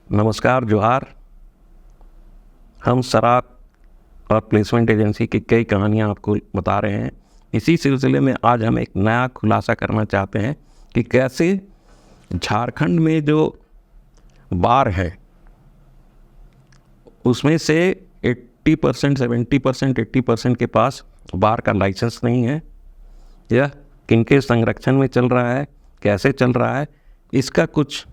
नमस्कार, जोहार। हम शराब और प्लेसमेंट एजेंसी की कई कहानियाँ आपको बता रहे हैं। इसी सिलसिले में आज हम एक नया खुलासा करना चाहते हैं कि कैसे झारखंड में जो बार है उसमें से 80%, 70%, 80% के पास बार का लाइसेंस नहीं है। यह किनके संरक्षण में चल रहा है, कैसे चल रहा है, इसका कुछ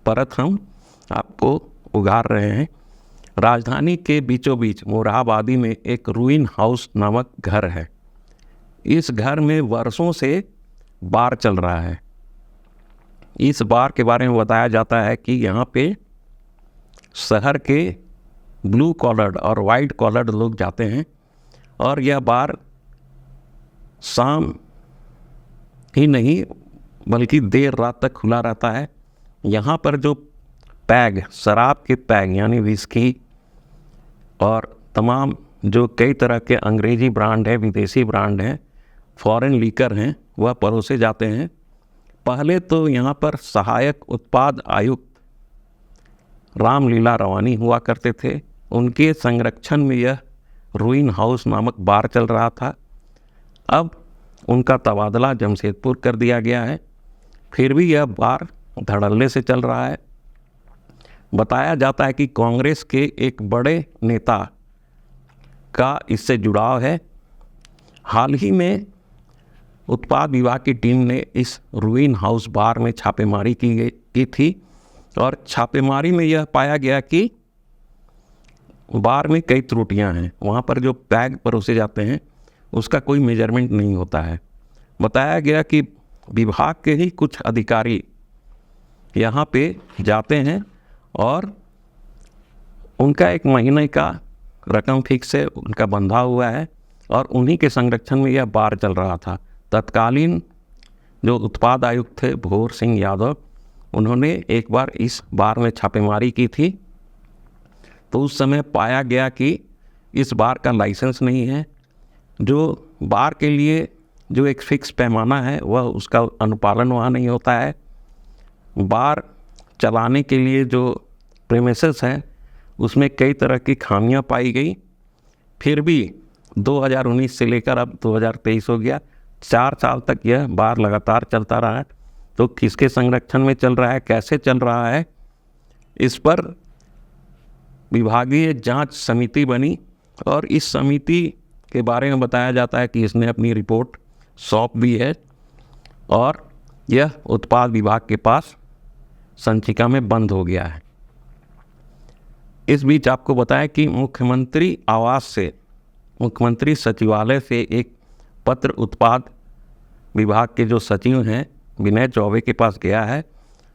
परत हम आपको उगार रहे हैं। राजधानी के बीचों बीच मोरहाबादी में एक रूइन हाउस नामक घर है। इस घर में वर्षों से बार चल रहा है। इस बार के बारे में बताया जाता है कि यहाँ पे शहर के ब्लू कॉलर्ड और वाइट कॉलर्ड लोग जाते हैं और यह बार शाम ही नहीं बल्कि देर रात तक खुला रहता है। यहाँ पर जो पैग, शराब के पैग यानी विस्की और तमाम जो कई तरह के अंग्रेजी ब्रांड है, विदेशी ब्रांड हैं, फॉरेन लीकर हैं, वह परोसे जाते हैं। पहले तो यहाँ पर सहायक उत्पाद आयुक्त रामलीला रवानी हुआ करते थे। उनके संरक्षण में यह रूइन हाउस नामक बार चल रहा था। अब उनका तबादला जमशेदपुर कर दिया गया है। फिर भी यह बार धड़ल्ले से चल रहा है। बताया जाता है कि कांग्रेस के एक बड़े नेता का इससे जुड़ाव है। हाल ही में उत्पाद विभाग की टीम ने इस रूइन हाउस बार में छापेमारी की थी और छापेमारी में यह पाया गया कि बार में कई त्रुटियां हैं। वहाँ पर जो पैग परोसे जाते हैं उसका कोई मेजरमेंट नहीं होता है। बताया गया कि विभाग के ही कुछ अधिकारी यहाँ पे जाते हैं और उनका एक महीने का रकम फिक्स है, उनका बंधा हुआ है और उन्हीं के संरक्षण में यह बार चल रहा था। तत्कालीन जो उत्पाद आयुक्त थे भोर सिंह यादव, उन्होंने एक बार इस बार में छापेमारी की थी तो उस समय पाया गया कि इस बार का लाइसेंस नहीं है। जो बार के लिए जो एक फिक्स पैमाना है वह उसका अनुपालन वहाँ नहीं होता है। बार चलाने के लिए जो प्रेमिसेस हैं उसमें कई तरह की खामियां पाई गई। फिर भी 2019 से लेकर अब 2023 हो गया, 4 साल तक यह बार लगातार चलता रहा है। तो किसके संरक्षण में चल रहा है, कैसे चल रहा है, इस पर विभागीय जांच समिति बनी और इस समिति के बारे में बताया जाता है कि इसने अपनी रिपोर्ट सौंप दी है और यह उत्पाद विभाग के पास संचिका में बंद हो गया है। इस बीच आपको बताएं कि मुख्यमंत्री आवास से, मुख्यमंत्री सचिवालय से एक पत्र उत्पाद विभाग के जो सचिव हैं विनय चौबे के पास गया है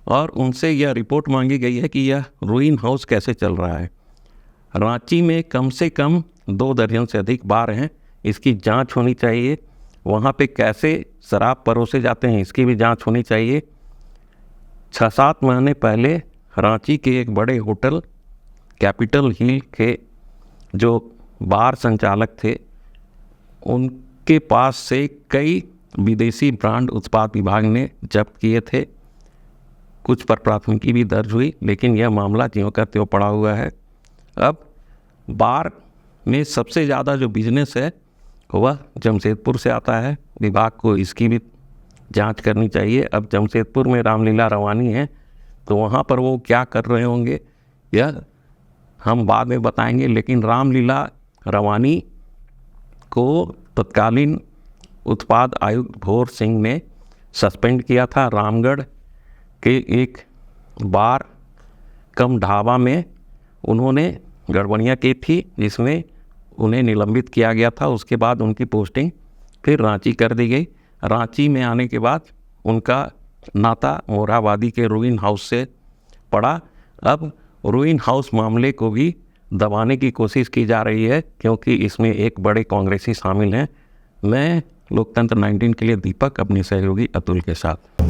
और उनसे यह रिपोर्ट मांगी गई है कि यह रूइन हाउस कैसे चल रहा है। रांची में कम से कम 2 दर्जन से अधिक बार हैं, इसकी जांच होनी चाहिए। वहाँ पे कैसे शराब परोसे जाते हैं इसकी भी जांच होनी चाहिए। 6-7 महीने पहले रांची के एक बड़े होटल कैपिटल हिल के जो बार संचालक थे उनके पास से कई विदेशी ब्रांड उत्पाद विभाग ने जब्त किए थे। कुछ पर प्राथमिकी भी दर्ज हुई, लेकिन यह मामला ज्यों का त्यों पड़ा हुआ है। अब बार में सबसे ज़्यादा जो बिजनेस है वह जमशेदपुर से आता है। विभाग को इसकी भी जांच करनी चाहिए। अब जमशेदपुर में रामलीला रवानी है तो वहाँ पर वो क्या कर रहे होंगे यह हम बाद में बताएंगे। लेकिन रामलीला रवानी को तत्कालीन उत्पाद आयुक्त भोर सिंह ने सस्पेंड किया था। रामगढ़ के एक बार कम ढाबा में उन्होंने गड़बड़ियाँ की थी जिसमें उन्हें निलंबित किया गया था। उसके बाद उनकी पोस्टिंग फिर रांची कर दी गई। रांची में आने के बाद उनका नाता मोरहाबादी के रूइन हाउस से पड़ा। अब रूइन हाउस मामले को भी दबाने की कोशिश की जा रही है क्योंकि इसमें एक बड़े कांग्रेसी शामिल हैं। मैं लोकतंत्र 19 के लिए दीपक, अपने सहयोगी अतुल के साथ।